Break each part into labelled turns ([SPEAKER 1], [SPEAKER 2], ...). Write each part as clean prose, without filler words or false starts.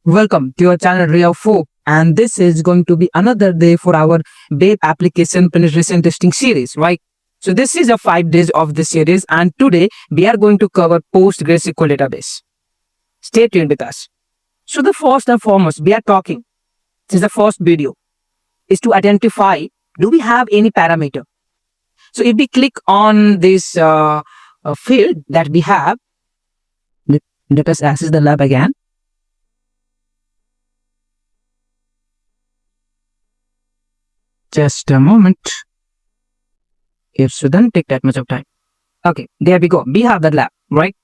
[SPEAKER 1] Welcome to your channel Ray of Hope, and this is going to be another day for our web application penetration testing series, right? So this is a 5 days of the series, and today we are going to cover PostgreSQL database. Stay tuned with us. So the first and foremost we are talking, this is the first video, is to identify do we have any parameter. So if we click on this field that we have, let us access the lab again. Just a moment. It shouldn't take that much of time. Okay, there we go. We have the lab, right?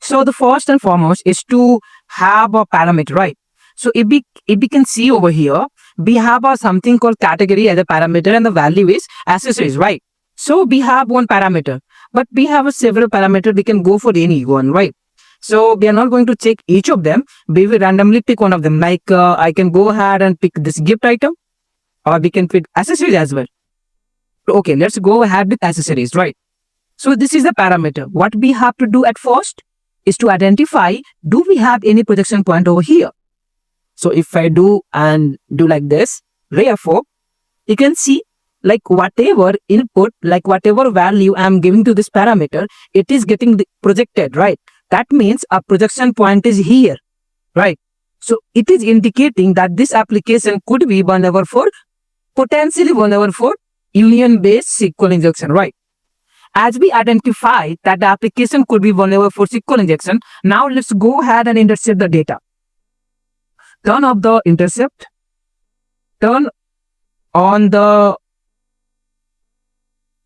[SPEAKER 1] So the first and foremost is to have a parameter, right? So if we can see over here, we have a something called category as a parameter, and the value is accessories, right? So we have one parameter, but we have a several parameters. We can go for any one, right? So we are not going to check each of them. We will randomly pick one of them. Like I can go ahead and pick this gift item, or we can pick accessories as well. Okay, let's go ahead with accessories, right? So this is the parameter. What we have to do at first is to identify, do we have any projection point over here? So if I do and do like this, Ray of Hope, you can see like whatever input, like whatever value I'm giving to this parameter, it is getting projected, right? That means a projection point is here, right? So it is indicating that this application could be vulnerable for, potentially vulnerable for union-based SQL injection, right? As we identify that the application could be vulnerable for SQL injection, now let's go ahead and intercept the data. Turn off the intercept. Turn on the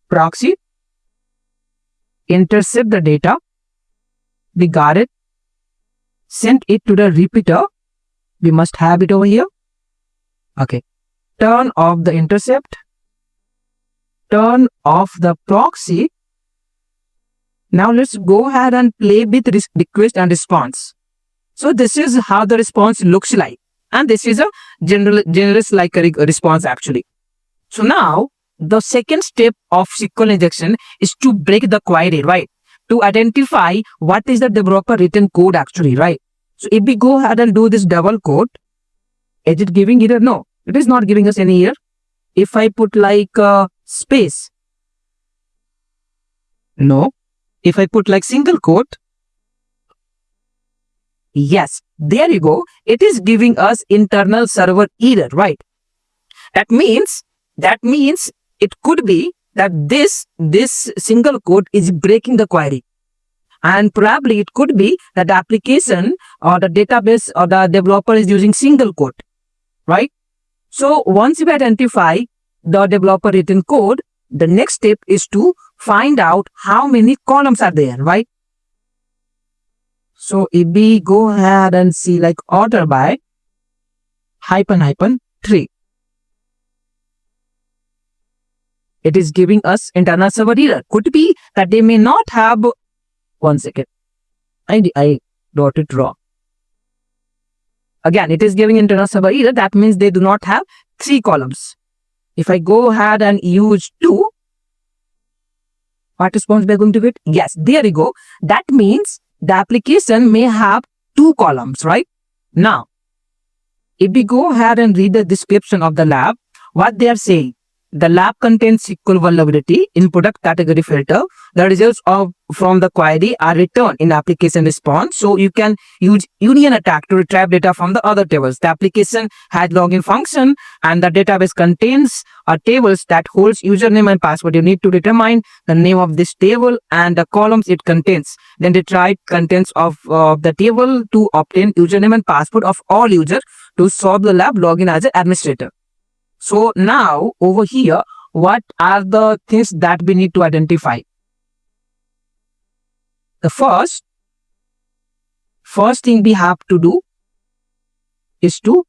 [SPEAKER 1] proxy. Intercept the data. We got it. Send it to the repeater. We must have it over here. Okay. Turn off the intercept. Turn off the proxy. Now let's go ahead and play with request and response. So this is how the response looks like. And this is a generous like a response actually. So now the second step of SQL injection is to break the query, right? To identify what is the developer written code actually, right? So if we go ahead and do this double quote, is it giving error? No, it is not giving us any error. If I put like space, no. If I put like single quote, yes, there you go. It is giving us internal server error, right? That means it could be that this single quote is breaking the query. And probably it could be that the application or the database or the developer is using single quote, right? So once you identify the developer written code, the next step is to find out how many columns are there, right? So if we go ahead and see like order by -3, it is giving us internal server error. Could be that they may not have, one second, I wrote it wrong. Again, it is giving internal server error. That means they do not have 3 columns. If I go ahead and use 2, what response we are going to get? Yes, there you go. That means the application may have 2 columns, right? Now, if we go ahead and read the description of the lab, what they are saying, the lab contains SQL vulnerability in product category filter. The results from the query are returned in application response. So you can use union attack to retrieve data from the other tables. The application has login function, and the database contains tables that holds username and password. You need to determine the name of this table and the columns it contains. Then retrieve contents of the table to obtain username and password of all users to solve the lab login as an administrator. So now over here, what are the things that we need to identify? The first thing we have to do is to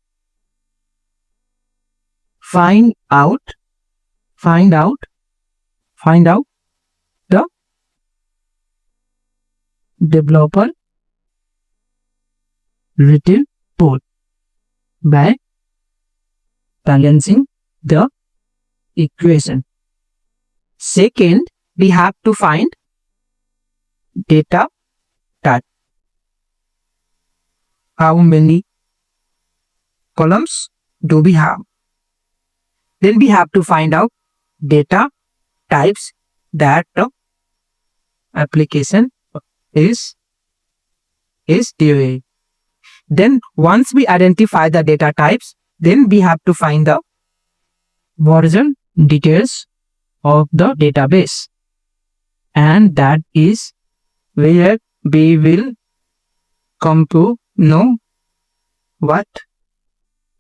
[SPEAKER 1] find out the developer written code by balancing the equation. Second, we have to find data type. How many columns do we have? Then we have to find out data types that the application is doing. Then once we identify the data types, then we have to find the version details of the database, and that is where we will come to know what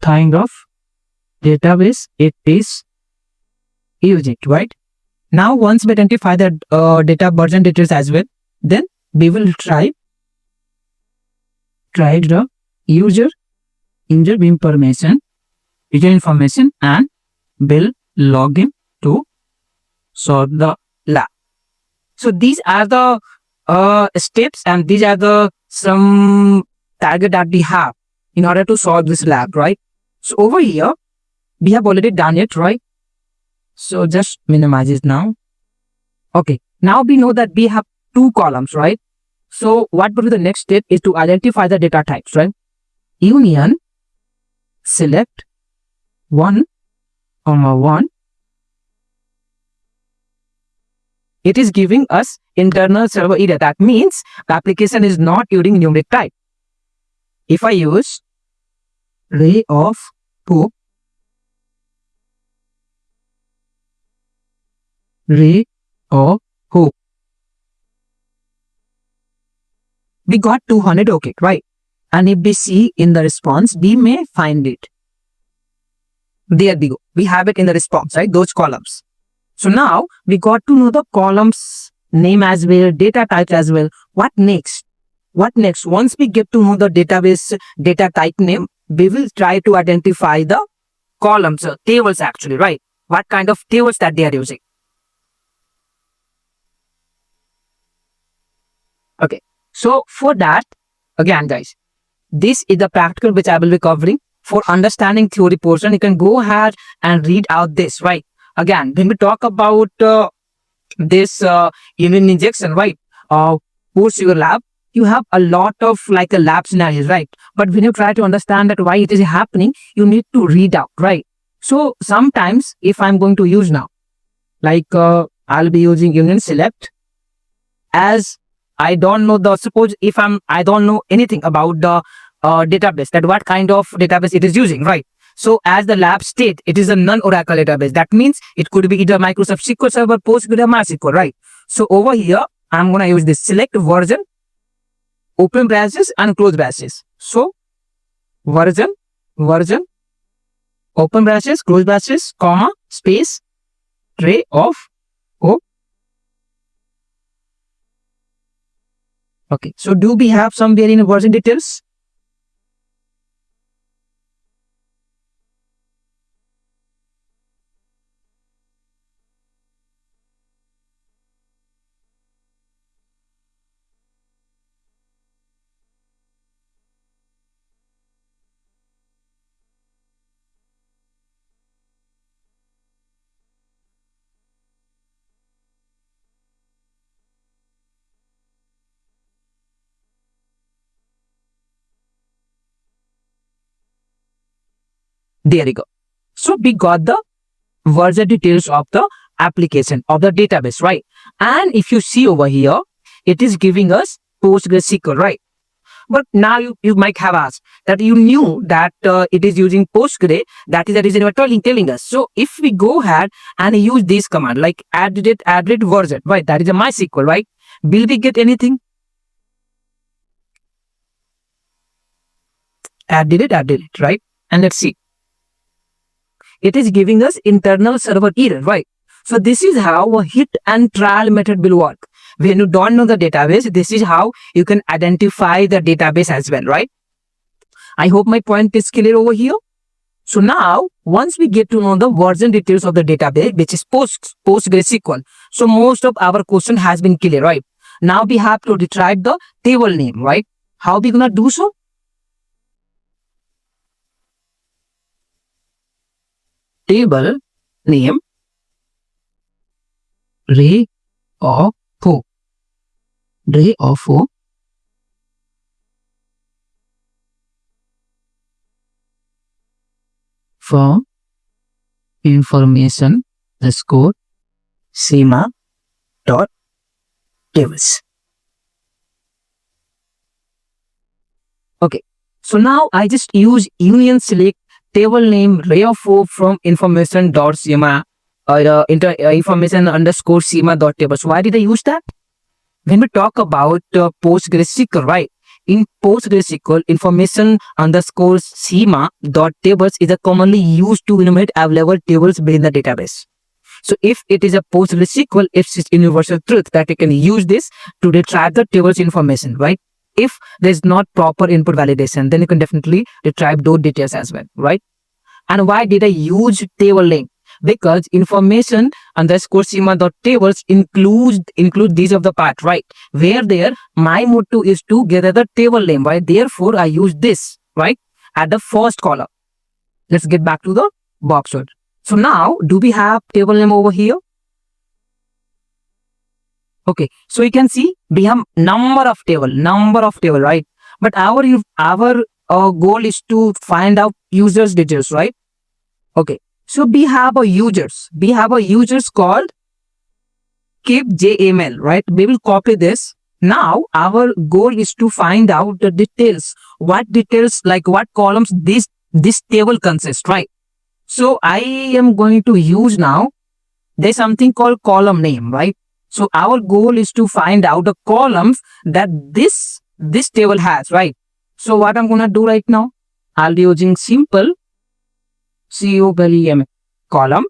[SPEAKER 1] kind of database it is using, right? Now once we identify the data version details as well, then we will try the user information and will log in to solve the lab. So these are the steps, and these are the some target that we have in order to solve this lab, right? So over here we have already done it, right? So just minimize it now. Okay, now we know that we have two columns, right? So what would be the next step is to identify the data types, right? Union select 1, 1. It is giving us internal server error. That means the application is not using numeric type. If I use ray of hope, we got 200, okay, right? And if we see in the response, we may find it. There we go. We have it in the response, right? Those columns. So now we got to know the columns name as well, data type as well. What next? Once we get to know the database data type name, we will try to identify the columns, tables actually, right? What kind of tables that they are using. Okay. So for that, again guys, this is the practical which I will be covering. For understanding theory portion, you can go ahead and read out this, right? Again, when we talk about this union injection, right? Post your lab, you have a lot of like a lab scenarios, right? But when you try to understand that why it is happening, you need to read out, right? So sometimes if I'm going to use now, like I'll be using union select, as I don't know the, suppose if I don't know anything about the database, that what kind of database it is using, right? So as the lab state, it is a non-Oracle database. That means it could be either Microsoft SQL Server, Postgre, MySQL, right? So over here, I'm going to use this select version, open braces and close braces. So version, open braces, close braces, comma, space, tray of hope. Okay, so do we have somewhere in version details? There you go. So we got the version details of the application of the database, right? And if you see over here, it is giving us PostgreSQL, right? But now you might have asked that you knew that it is using Postgre. That is the reason you are telling us. So if we go ahead and use this command like add version, right? That is a MySQL, right? Will we get anything? Added it, right? And let's see. It is giving us internal server error, right? So this is how a hit and trial method will work. When you don't know the database, this is how you can identify the database as well, right? I hope my point is clear over here. So now, once we get to know the version details of the database, which is PostgreSQL, so most of our question has been clear, right? Now we have to retrieve the table name, right? How we gonna do so? Table name ray of hope. from information the score schema dot tables. Okay, so now I just use union select table name ray4 from information dot schema information underscore schema dot tables. Why did I use that? When we talk about PostgreSQL, right? In PostgreSQL, information underscore schema dot tables is a commonly used to enumerate available tables within the database. So if it is a PostgreSQL, it's universal truth that you can use this to retrieve the tables information, right? If there's not proper input validation, then you can definitely retrieve those details as well, right? And why did I use table name? Because information underscore schema dot tables include these of the part, right? Where there my motto is to gather the table name, right? Therefore I use this, right, at the first column. Let's get back to the box word. So now do we have table name over here? Okay, so you can see we have number of table, right? But our goal is to find out users details, right? Okay, so we have a users called keepjml, right? We will copy this. Now our goal is to find out the details. What details, like what columns this table consists, right? So I am going to use now, there's something called column name, right? So our goal is to find out the columns that this table has, right? So what I'm gonna do right now, I'll be using simple column.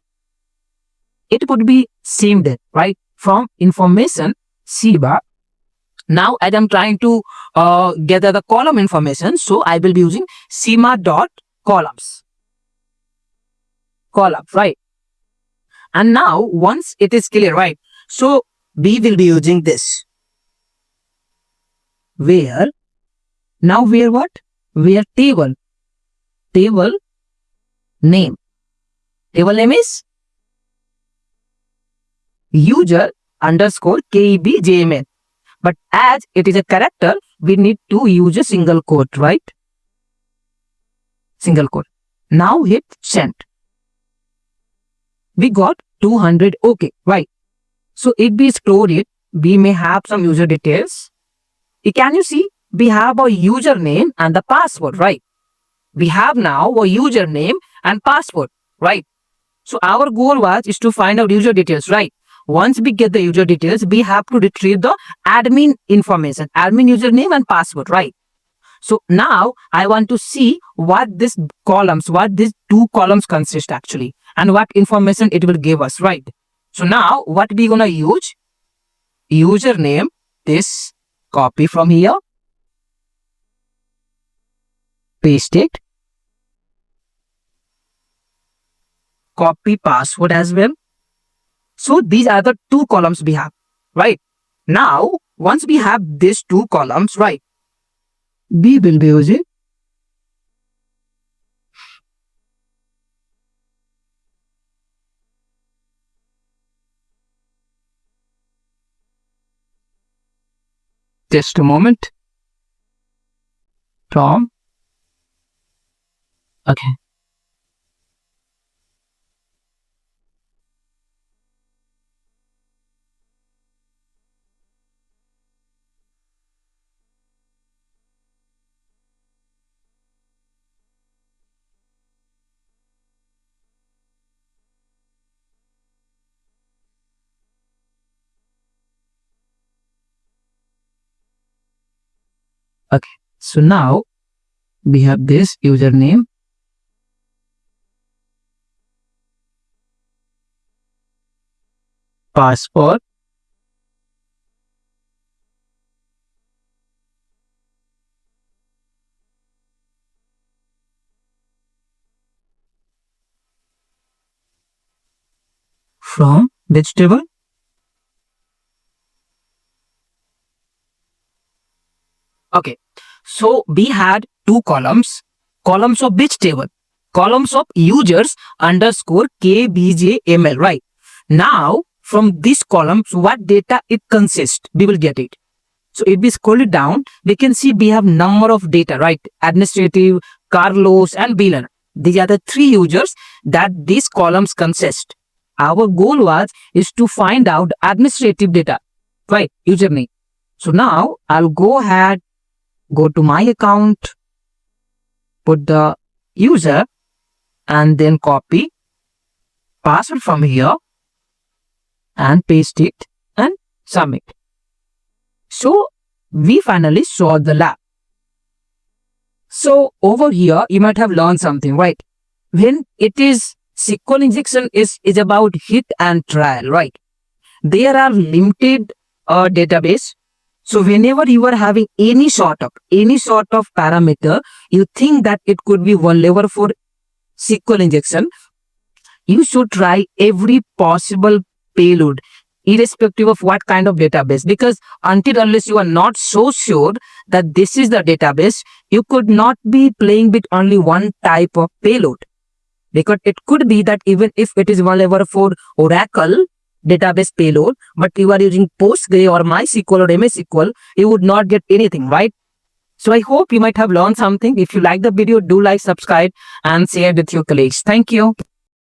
[SPEAKER 1] It would be same there, right? From information schema. Now as I'm trying to gather the column information, so I will be using schema dot columns, right? And now once it is clear, right? So we will be using this. Where what? Where table name. Table name is user underscore keepjml. But as it is a character, we need to use a single quote, right? Single quote. Now hit send. We got 200. Okay, right. So if we store it, we may have some user details. Can you see? We have a username and the password, right? We have now a username and password, right? So our goal is to find out user details, right? Once we get the user details, we have to retrieve the admin information, admin username and password, right? So now I want to see what these two columns consist actually, and what information it will give us, right? So now what we gonna use? Username, this, copy from here, paste it, copy password as well. So these are the two columns we have, right? Now once we have these two columns, right, we will be using just a moment. Tom. Okay. Okay. So now we have this username, password, from which table? Okay, so we had two columns of which table? Columns of users underscore keepjml, right? Now from these columns, what data it consists, we will get it. So if we scroll it down, we can see we have number of data, right? Administrative, Carlos and Biller. These are the three users that these columns consist. Our goal is to find out administrative data, right? Username. So now I'll go ahead, go to my account, put the user, and then copy password from here and paste it and submit. So we finally saw the lab. So over here, you might have learned something, right? When it is SQL injection is about hit and trial, right? There are limited database. So whenever you are having any sort of parameter, you think that it could be vulnerable for SQL injection, you should try every possible payload, irrespective of what kind of database, because unless you are not so sure that this is the database, you could not be playing with only one type of payload, because it could be that even if it is vulnerable for Oracle database payload, but you are using Postgre or MySQL or MS SQL, you would not get anything, right? So I hope you might have learned something. If you like the video, do like, subscribe, and share with your colleagues. Thank you.